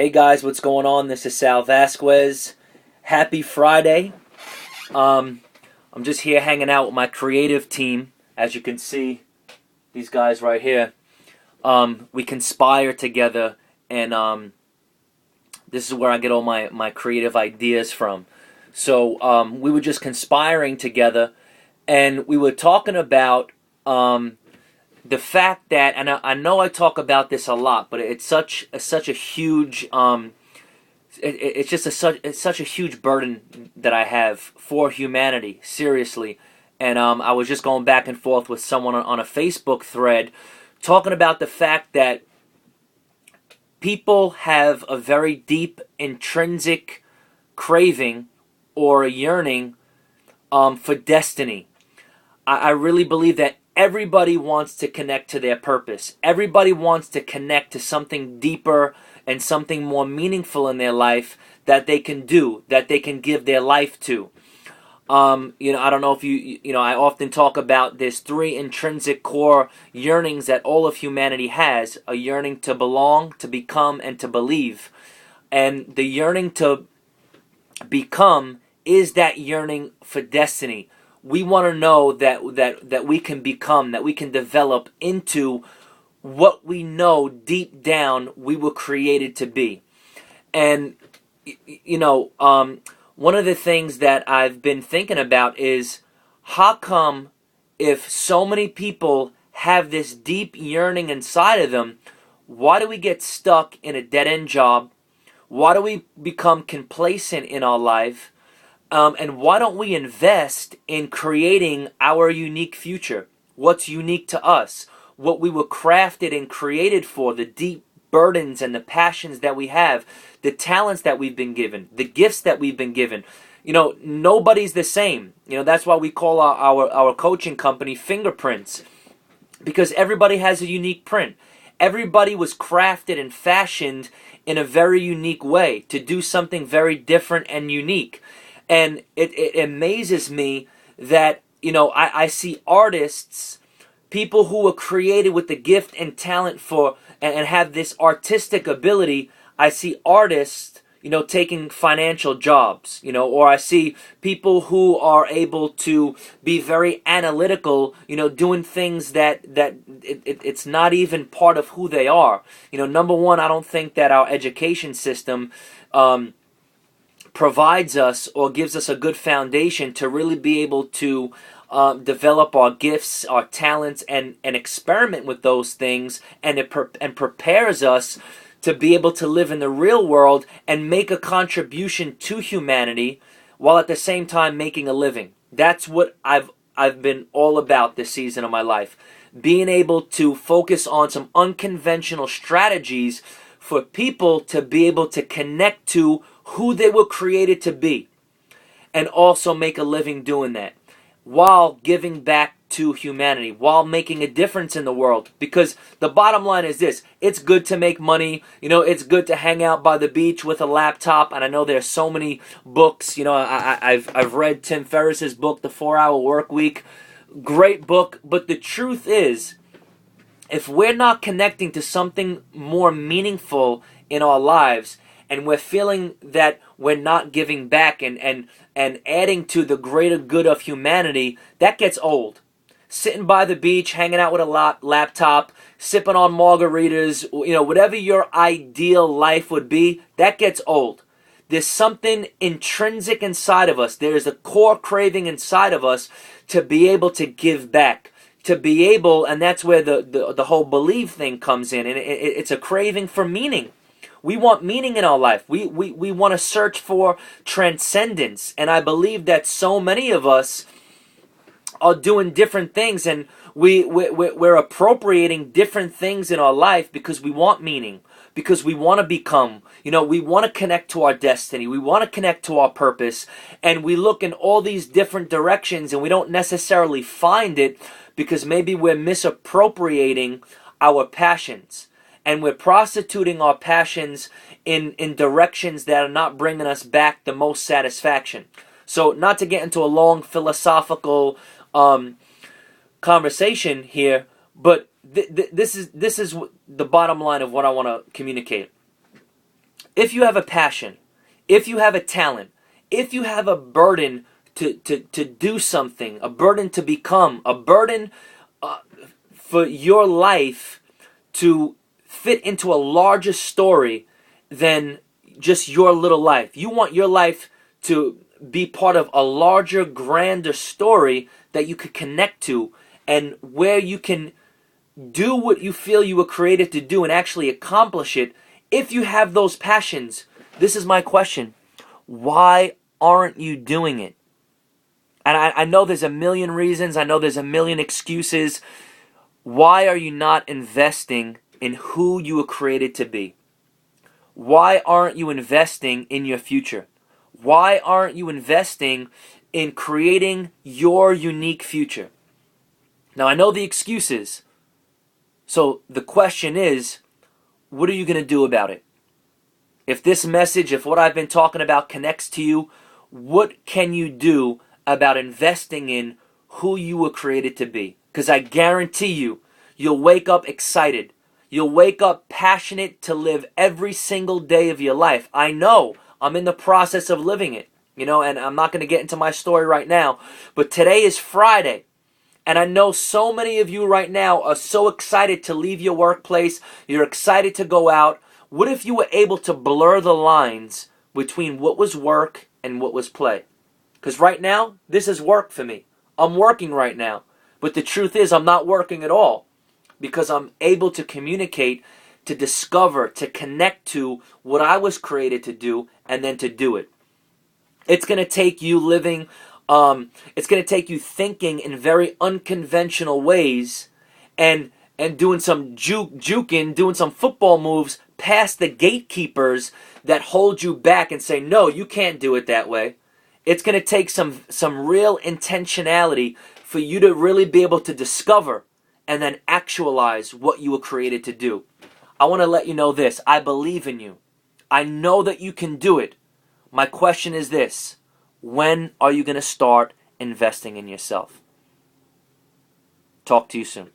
Hey guys, what's going on? This is Sal Vasquez. Happy Friday. I'm just here hanging out with my creative team. As you can see, these guys right here. We conspire together, and this is where I get all my creative ideas from. So we were just conspiring together, and we were talking about the fact that, and I know I talk about this a lot, but it's such a huge it's such a huge burden that I have for humanity, seriously. And I was just going back and forth with someone on a Facebook thread talking about the fact that people have a very deep intrinsic craving or a yearning for destiny. I really believe that everybody wants to connect to their purpose. Everybody wants to connect to something deeper and something more meaningful in their life that they can do, that they can give their life to. I don't know if I often talk about there's three intrinsic core yearnings that all of humanity has: a yearning to belong, to become, and to believe. And the yearning to become is that yearning for destiny. We want to know that we can become, that we can develop into what we know deep down we were created to be. And one of the things that I've been thinking about is, how come, if so many people have this deep yearning inside of them, why do we get stuck in a dead-end job? Why do we become complacent in our life? And why don't we invest in creating our unique future? What's unique to us? What we were crafted and created for, the deep burdens and the passions that we have, the talents that we've been given, the gifts that we've been given. Nobody's the same. That's why we call our coaching company Fingerprints, because everybody has a unique print. Everybody was crafted and fashioned in a very unique way to do something very different and unique. And it amazes me that, I see artists, people who were created with the gift and talent for, and have this artistic ability. I see artists, taking financial jobs, or I see people who are able to be very analytical, doing things that it's not even part of who they are. Number one, I don't think that our education system provides us or gives us a good foundation to really be able to develop our gifts, our talents, and experiment with those things, and and prepares us to be able to live in the real world and make a contribution to humanity while at the same time making a living. That's what I've been all about this season of my life. Being able to focus on some unconventional strategies for people to be able to connect to who they were created to be, and also make a living doing that, while giving back to humanity, while making a difference in the world. Because the bottom line is this: it's good to make money, it's good to hang out by the beach with a laptop, and I know there's so many books. I've read Tim Ferriss's book, The 4-Hour Work Week. Great book. But the truth is, if we're not connecting to something more meaningful in our lives, and we're feeling that we're not giving back and adding to the greater good of humanity, that gets old. Sitting by the beach, hanging out with a laptop, sipping on margaritas, whatever your ideal life would be, that gets old. There's something intrinsic inside of us. There's a core craving inside of us to be able to give back. To be able, and that's where the whole believe thing comes in. And it's a craving for meaning. We want meaning in our life. We want to search for transcendence. And I believe that so many of us are doing different things, and we're appropriating different things in our life because we want meaning, because we want to become, we want to connect to our destiny, we want to connect to our purpose, and we look in all these different directions and we don't necessarily find it because maybe we're misappropriating our passions. And we're prostituting our passions in directions that are not bringing us back the most satisfaction. So, not to get into a long philosophical conversation here, but this is the bottom line of what I want to communicate. If you have a passion, if you have a talent, if you have a burden to do something, a burden to become, a burden uh, for your life to fit into a larger story than just your little life. You want your life to be part of a larger, grander story that you could connect to, and where you can do what you feel you were created to do and actually accomplish it. If you have those passions, this is my question: why aren't you doing it? And I know there's a million reasons, I know there's a million excuses. Why are you not investing in who you were created to be? Why aren't you investing in your future? Why aren't you investing in creating your unique future? Now, I know the excuses. So the question is, what are you going to do about it? If this message, if what I've been talking about connects to you, what can you do about investing in who you were created to be? Because I guarantee you, you'll wake up excited. You'll wake up passionate to live every single day of your life. I know. I'm in the process of living it. And I'm not going to get into my story right now. But today is Friday. And I know so many of you right now are so excited to leave your workplace. You're excited to go out. What if you were able to blur the lines between what was work and what was play? Because right now, this is work for me. I'm working right now. But the truth is, I'm not working at all. Because I'm able to communicate, to discover, to connect to what I was created to do, and then to do it. It's going to take you living, it's going to take you thinking in very unconventional ways, and doing some juking, doing some football moves past the gatekeepers that hold you back and say, no, you can't do it that way. It's going to take some real intentionality for you to really be able to discover and then actualize what you were created to do. I want to let you know this. I believe in you. I know that you can do it. My question is this: when are you going to start investing in yourself? Talk to you soon.